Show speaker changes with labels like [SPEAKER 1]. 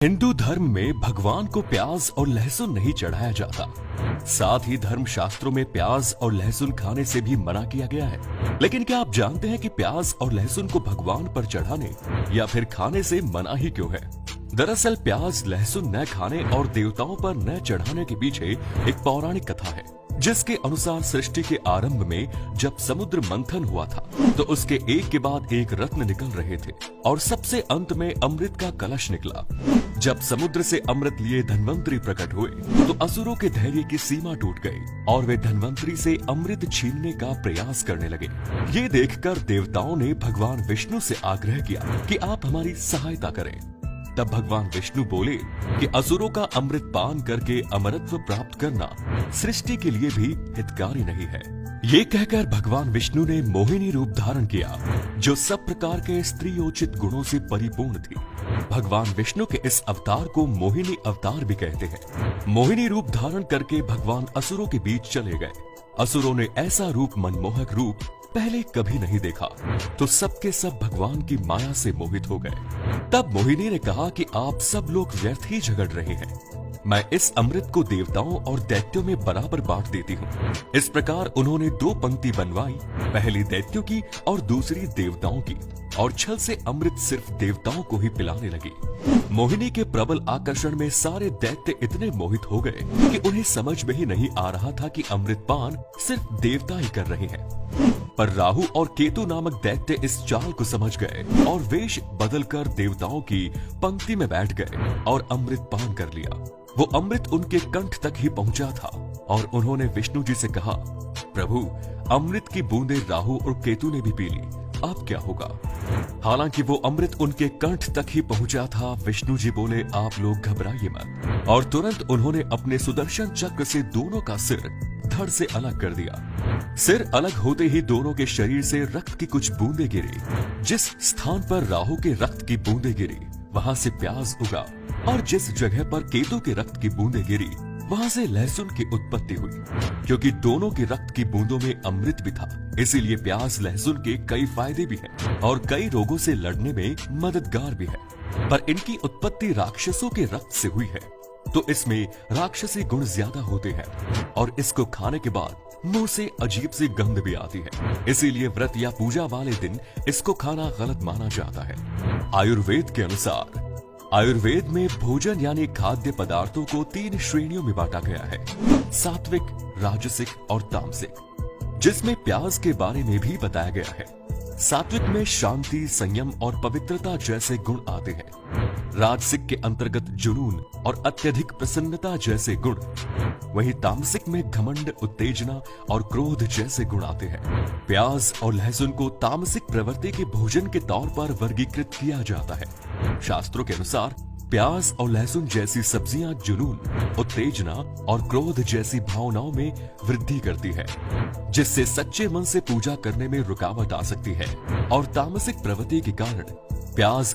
[SPEAKER 1] हिंदू धर्म में भगवान को प्याज और लहसुन नहीं चढ़ाया जाता। साथ ही धर्म शास्त्रों में प्याज और लहसुन खाने से भी मना किया गया है। लेकिन क्या आप जानते हैं कि प्याज और लहसुन को भगवान पर चढ़ाने या फिर खाने से मना ही क्यों है? दरअसल प्याज लहसुन न खाने और देवताओं पर न चढ़ाने के पीछे एक पौराणिक कथा है, जिसके अनुसार सृष्टि के आरंभ में जब समुद्र मंथन हुआ था तो उसके एक के बाद एक रत्न निकल रहे थे और सबसे अंत में अमृत का कलश निकला। जब समुद्र से अमृत लिए धन्वंतरी प्रकट हुए तो असुरों के धैर्य की सीमा टूट गई और वे धन्वंतरी से अमृत छीनने का प्रयास करने लगे। ये देखकर देवताओं ने भगवान विष्णु से आग्रह किया कि आप हमारी सहायता करें। तब भगवान विष्णु बोले कि असुरों का अमृत पान करके अमरत्व प्राप्त करना सृष्टि के लिए भी हितकारी नहीं है। ये कहकर भगवान विष्णु ने मोहिनी रूप धारण किया, जो सब प्रकार के स्त्रीयोचित गुणों से परिपूर्ण थी। भगवान विष्णु के इस अवतार को मोहिनी अवतार भी कहते हैं। मोहिनी रूप धारण करके भगवान असुरों के बीच चले गए। असुरों ने ऐसा रूप, मनमोहक रूप पहले कभी नहीं देखा तो सबके सब भगवान की माया से मोहित हो गए। तब मोहिनी ने कहा कि आप सब लोग व्यर्थ ही झगड़ रहे हैं, मैं इस अमृत को देवताओं और दैत्यों में बराबर बांट देती हूँ। इस प्रकार उन्होंने दो पंक्ति बनवाई, पहली दैत्यों की और दूसरी देवताओं की, और छल से अमृत सिर्फ देवताओं को ही पिलाने लगी। मोहिनी के प्रबल आकर्षण में सारे दैत्य इतने मोहित हो गए कि उन्हें समझ में ही नहीं आ रहा था कि अमृतपान सिर्फ देवता ही कर रहे हैं। पर राहु और केतु नामक दैत्य इस चाल को समझ गए और वेश बदलकर देवताओं की पंक्ति में बैठ गए और अमृत पान कर लिया। वो अमृत उनके कंठ तक ही पहुंचा था और उन्होंने विष्णु जी से कहा, प्रभु, अमृत की बूंदें राहु और केतु ने भी पी ली, अब क्या होगा? हालांकि वो अमृत उनके कंठ तक ही पहुंचा था। विष्णु जी बोले, आप लोग घबराइए मत, और तुरंत उन्होंने अपने सुदर्शन चक्र से दोनों का सिर धड़ से अलग कर दिया। सिर अलग होते ही दोनों के शरीर से रक्त की कुछ बूंदें गिरी। जिस स्थान पर राहु के रक्त की बूंदें गिरी वहां से प्याज उगा, और जिस जगह पर केतु के रक्त की बूंदें गिरी वहां से लहसुन की उत्पत्ति हुई। क्योंकि दोनों के रक्त की बूंदों में अमृत भी था, इसीलिए प्याज लहसुन के कई फायदे भी हैं और कई रोगों से लड़ने में मददगार भी है। पर इनकी उत्पत्ति राक्षसों के रक्त से हुई है, तो इसमें राक्षसी गुण ज्यादा होते हैं और इसको खाने के बाद मुंह से अजीब सी गंध भी आती है। इसीलिए व्रत या पूजा वाले दिन इसको खाना गलत माना जाता है। आयुर्वेद के अनुसार आयुर्वेद में भोजन यानी खाद्य पदार्थों को 3 श्रेणियों में बांटा गया है, सात्विक, राजसिक और तामसिक, जिसमें प्याज के बारे में भी बताया गया है। सात्विक में शांति, संयम और पवित्रता जैसे गुण आते हैं। राजसिक के अंतर्गत जुनून और अत्यधिक प्रसन्नता जैसे गुण। वहीं तामसिक में घमंड, उत्तेजना और क्रोध जैसे गुण आते हैं। प्याज और लहसुन को तामसिक प्रवृत्ति के भोजन के तौर पर वर्गीकृत किया जाता है। शास्त्रों के अनुसार प्याज और लहसुन जैसी सब्जियां जुनून, उत्तेजना और क्रोध जैसी भावनाओं में वृद्धि करती है, जिससे सच्चे मन से पूजा करने में रुकावट आ सकती है। और तामसिक प्रवृत्ति के कारण प्याज